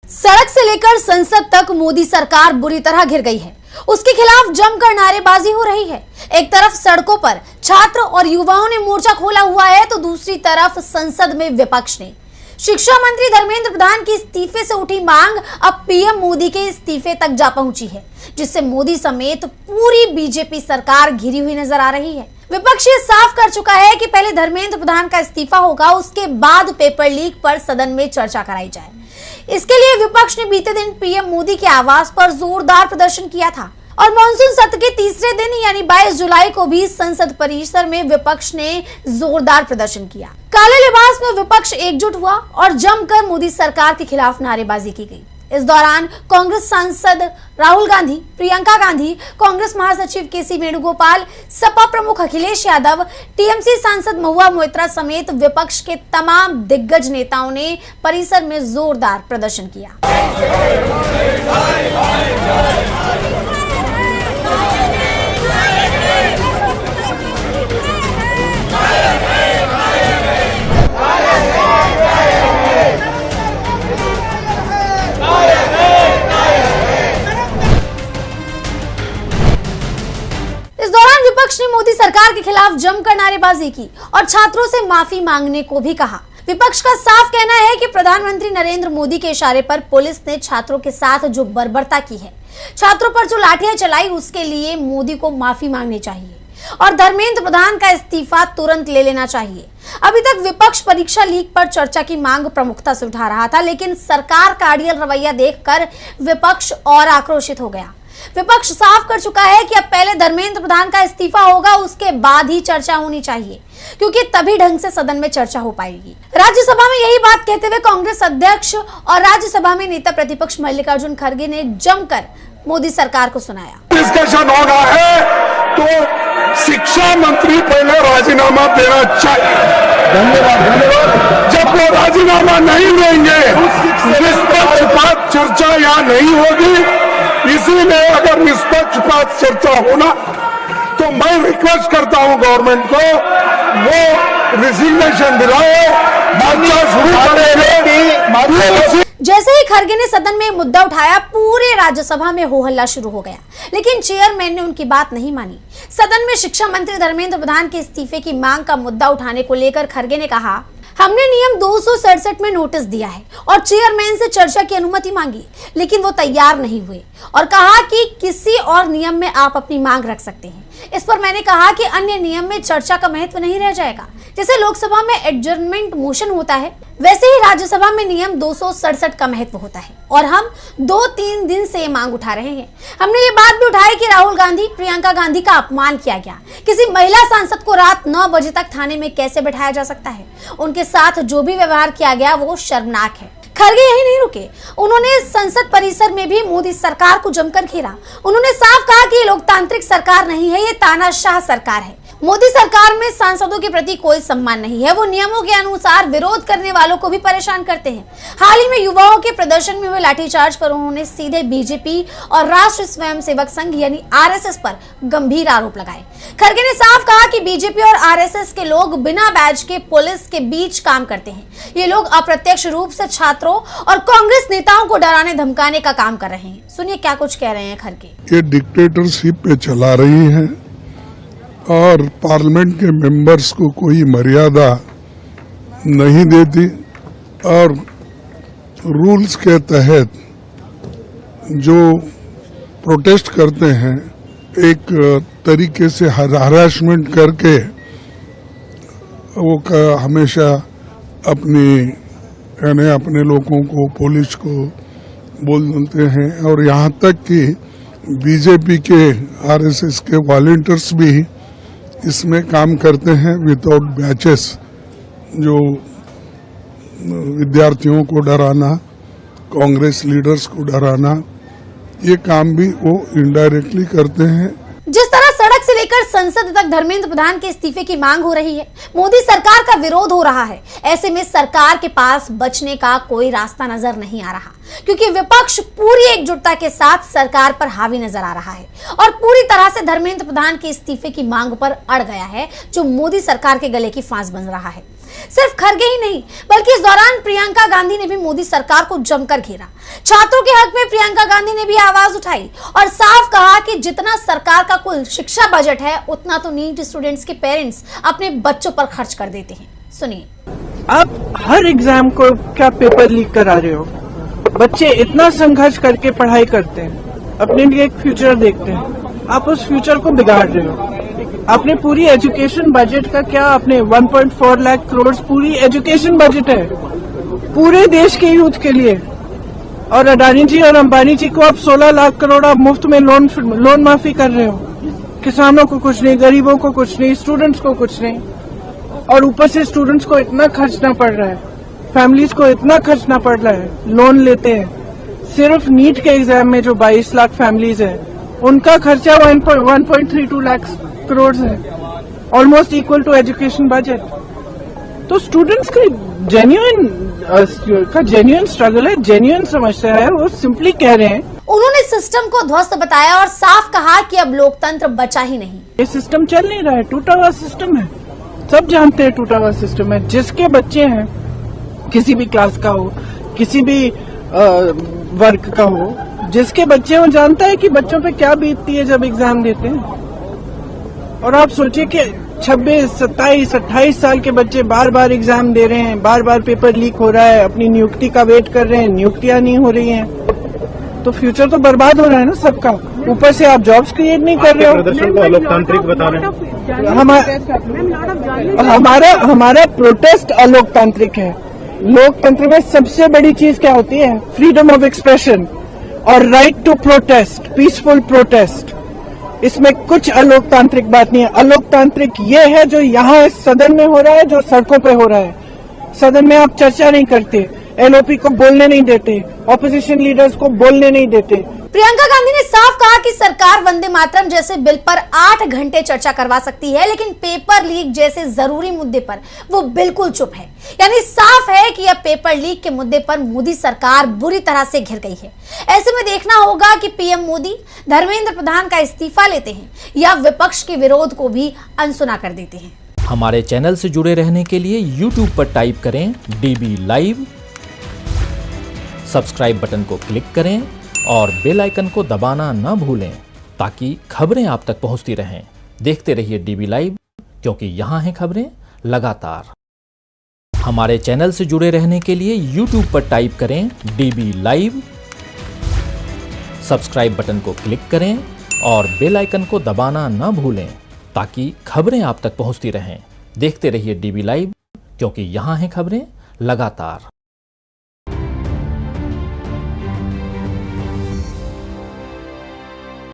सड़क से लेकर संसद तक मोदी सरकार बुरी तरह घिर गई है। उसके खिलाफ जमकर नारेबाजी हो रही है। एक तरफ सड़कों पर छात्र और युवाओं ने मोर्चा खोला हुआ है, तो दूसरी तरफ संसद में विपक्ष ने शिक्षा मंत्री धर्मेंद्र प्रधान के इस्तीफे से उठी मांग अब पीएम मोदी के इस्तीफे तक जा पहुंची है, जिससे मोदी समेत पूरी बीजेपी सरकार घिरी हुई नजर आ रही है। विपक्ष ये साफ कर चुका है कि पहले धर्मेंद्र प्रधान का इस्तीफा होगा, उसके बाद पेपर लीक पर सदन में चर्चा कराई जाए। इसके लिए विपक्ष ने बीते दिन पीएम मोदी के आवास पर जोरदार प्रदर्शन किया था और मानसून सत्र के तीसरे दिन यानी 22 जुलाई को भी संसद परिसर में विपक्ष ने जोरदार प्रदर्शन किया। काले लिबास में विपक्ष एकजुट हुआ और जमकर मोदी सरकार के खिलाफ नारेबाजी की गई। इस दौरान कांग्रेस सांसद राहुल गांधी, प्रियंका गांधी, कांग्रेस महासचिव केसी वेणुगोपाल, सपा प्रमुख अखिलेश यादव, टीएमसी सांसद महुआ मोइत्रा समेत विपक्ष के तमाम दिग्गज नेताओं ने परिसर में जोरदार प्रदर्शन किया। विपक्ष ने मोदी सरकार के खिलाफ जमकर नारेबाजी की और छात्रों से माफी मांगने को भी कहा। विपक्ष का साफ कहना है कि प्रधानमंत्री नरेंद्र मोदी के इशारे पर पुलिस ने छात्रों के साथ जो बर्बरता की है, छात्रों पर जो लाठियां चलाई, उसके लिए मोदी को माफी मांगनी चाहिए और धर्मेंद्र प्रधान का इस्तीफा तुरंत ले लेना चाहिए। अभी तक विपक्ष परीक्षा लीक पर चर्चा की मांग प्रमुखता से उठा रहा था, लेकिन सरकार का अड़ियल रवैया देखकर विपक्ष और आक्रोशित हो गया। विपक्ष साफ कर चुका है कि अब पहले धर्मेंद्र प्रधान का इस्तीफा होगा, उसके बाद ही चर्चा होनी चाहिए, क्योंकि तभी ढंग से सदन में चर्चा हो पाएगी। राज्यसभा में यही बात कहते हुए कांग्रेस अध्यक्ष और राज्यसभा में नेता प्रतिपक्ष मल्लिकार्जुन खड़गे ने जमकर मोदी सरकार को सुनाया। डिस्कशन हो रहा है तो शिक्षा मंत्री पहले राजीनामा देना चाहिए। धन्यवाद। जब वो राजीनामा नहीं देंगे, निष्पक्षपात चर्चा यहाँ नहीं होगी। इसीलिए अगर निष्पक्षपात चर्चा होना तो मैं रिक्वेस्ट करता हूं गवर्नमेंट को, वो रिजिग्नेशन दिलाए, चर्चा शुरू करेंगे। जैसे ही खड़गे ने सदन में मुद्दा उठाया, पूरे राज्यसभा में हो हल्ला शुरू हो गया, लेकिन चेयरमैन ने उनकी बात नहीं मानी। सदन में शिक्षा मंत्री धर्मेंद्र प्रधान के इस्तीफे की मांग का मुद्दा उठाने को लेकर खड़गे ने कहा, हमने नियम 267 में नोटिस दिया है और चेयरमैन से चर्चा की अनुमति मांगी, लेकिन वो तैयार नहीं हुए और कहा कि किसी और नियम में आप अपनी मांग रख सकते हैं। इस पर मैंने कहा कि अन्य नियम में चर्चा का महत्व नहीं रह जाएगा। जैसे लोकसभा में एडजर्नमेंट मोशन होता है, वैसे ही राज्यसभा में नियम 267 का महत्व होता है और हम 2-3 दिन से ये मांग उठा रहे हैं। हमने ये बात भी उठाई कि राहुल गांधी, प्रियंका गांधी का अपमान किया गया। किसी महिला सांसद को रात 9 बजे तक थाने में कैसे बैठाया जा सकता है? उनके साथ जो भी व्यवहार किया गया वो शर्मनाक है। खड़गे यही नहीं रुके, उन्होंने संसद परिसर में भी मोदी सरकार को जमकर घेरा। उन्होंने साफ कहा कि ये लोकतांत्रिक सरकार नहीं है, ये तानाशाह सरकार है। मोदी सरकार में सांसदों के प्रति कोई सम्मान नहीं है, वो नियमों के अनुसार विरोध करने वालों को भी परेशान करते हैं। हाल ही में युवाओं के प्रदर्शन में हुए लाठीचार्ज पर उन्होंने सीधे बीजेपी और राष्ट्रीय स्वयंसेवक संघ यानी आरएसएस पर गंभीर आरोप लगाए। खड़गे ने साफ कहा कि बीजेपी और आरएसएस के लोग बिना बैज के पुलिस के बीच काम करते हैं। ये लोग अप्रत्यक्ष रूप से छात्रों और कांग्रेस नेताओं को डराने धमकाने का काम कर रहे हैं। सुनिए क्या कुछ कह रहे हैं खड़गे। ये डिक्टेटरशिप पे चला रही है और पार्लियामेंट के मेंबर्स को कोई मर्यादा नहीं देती और रूल्स के तहत जो प्रोटेस्ट करते हैं एक तरीके से हरासमेंट करके वो हमेशा अपने लोगों को, पुलिस को बोल देते हैं और यहाँ तक कि बीजेपी के आरएसएस के वॉलंटियर्स भी इसमें काम करते हैं विदाउट बैचेस। जो विद्यार्थियों को डराना, कांग्रेस लीडर्स को डराना, ये काम भी वो इनडायरेक्टली करते हैं। जिस तरह सड़क से लेकर संसद तक धर्मेंद्र प्रधान के इस्तीफे की मांग हो रही है, मोदी सरकार का विरोध हो रहा है, ऐसे में सरकार के पास बचने का कोई रास्ता नजर नहीं आ रहा, क्योंकि विपक्ष पूरी एकजुटता के साथ सरकार पर हावी नजर आ रहा है और पूरी तरह से धर्मेंद्र प्रधान के इस्तीफे की मांग पर अड़ गया है, जो मोदी सरकार के गले की फांस बन रहा है। सिर्फ खरगे ही नहीं बल्कि इस दौरान प्रियंका गांधी ने भी मोदी सरकार को जमकर घेरा। छात्रों के हक में प्रियंका गांधी ने भी आवाज उठाई और साफ कहा कि जितना सरकार का कुल शिक्षा बजट है उतना तो नीट स्टूडेंट्स के पेरेंट्स अपने बच्चों पर खर्च कर देते हैं। सुनिए। आप हर एग्जाम को क्या पेपर लीक करा रहे हो? बच्चे इतना संघर्ष करके पढ़ाई करते हैं, अपने लिए एक फ्यूचर देखते हैं, आप उस फ्यूचर को बिगाड़ रहे हो। आपने पूरी एजुकेशन बजट का क्या, आपने 1.4 लाख करोड़ पूरी एजुकेशन बजट है पूरे देश के यूथ के लिए, और अडानी जी और अंबानी जी को आप 16 लाख करोड़ आप मुफ्त में लोन माफी कर रहे हो। किसानों को कुछ नहीं, गरीबों को कुछ नहीं, स्टूडेंट्स को कुछ नहीं, और ऊपर से स्टूडेंट्स को इतना खर्चना पड़ रहा है, फैमिलीज को इतना खर्चना पड़ रहा है, लोन लेते हैं। सिर्फ नीट के एग्जाम में जो 22 लाख फैमिलीज है उनका खर्चा 1.32 लाख करोड़ है, almost equal to education budget. तो स्टूडेंट्स का जेन्युइन स्ट्रगल है, जेन्युइन समस्या है, वो सिंपली कह रहे हैं। उन्होंने सिस्टम को ध्वस्त बताया और साफ कहा कि अब लोकतंत्र बचा ही नहीं। ये सिस्टम चल नहीं रहा है, टूटा हुआ सिस्टम है, सब जानते हैं टूटा हुआ सिस्टम है। जिसके बच्चे हैं, किसी भी क्लास का हो, किसी भी वर्ग का हो, जिसके बच्चे वो जानता है कि बच्चों पे क्या बीतती है जब एग्जाम देते हैं। और आप सोचिए कि 26, 27, 28 साल के बच्चे बार बार एग्जाम दे रहे हैं, बार बार पेपर लीक हो रहा है, अपनी नियुक्ति का वेट कर रहे हैं, नियुक्तियां नहीं हो रही हैं, तो फ्यूचर तो बर्बाद हो रहा है ना सबका। ऊपर से आप जॉब्स क्रिएट नहीं कर रहे हो। प्रदर्शन को अलोकतांत्रिक बता रहे हैं। हमारा प्रोटेस्ट अलोकतांत्रिक है। लोकतंत्र में सबसे बड़ी चीज क्या होती है? फ्रीडम ऑफ एक्सप्रेशन और right to protest, peaceful protest. इसमें कुछ अलोकतांत्रिक बात नहीं है। अलोकतांत्रिक ये है जो यहाँ इस सदन में हो रहा है, जो सड़कों पे हो रहा है। सदन में आप चर्चा नहीं करते, एलओपी को बोलने नहीं देते, ऑपोजिशन लीडर्स को बोलने नहीं देते। प्रियंका गांधी ने साफ कहा कि सरकार वंदे मातरम जैसे बिल पर 8 घंटे चर्चा करवा सकती है, लेकिन पेपर लीक जैसे जरूरी मुद्दे पर वो बिल्कुल चुप है। यानी साफ है कि अब पेपर लीक के मुद्दे पर मोदी सरकार बुरी तरह से घिर गई है। ऐसे में देखना होगा कि पीएम मोदी धर्मेंद्र प्रधान का इस्तीफा लेते हैं या विपक्ष के विरोध को भी अनसुना कर देते हैं। हमारे चैनल से जुड़े रहने के लिए YouTube पर टाइप करें DB लाइव, सब्सक्राइब बटन को क्लिक करें और बेल आइकन को दबाना न भूलें ताकि खबरें आप तक पहुंचती रहें। देखते रहिए DB लाइव, क्योंकि यहाँ हैं खबरें लगातार। हमारे चैनल से जुड़े रहने के लिए YouTube पर टाइप करें DB लाइव, सब्सक्राइब बटन को क्लिक करें और बेल आइकन को दबाना न भूलें ताकि खबरें आप तक पहुंचती रहें। देखते रहिए DB लाइव, क्योंकि यहाँ हैं खबरें लगातार।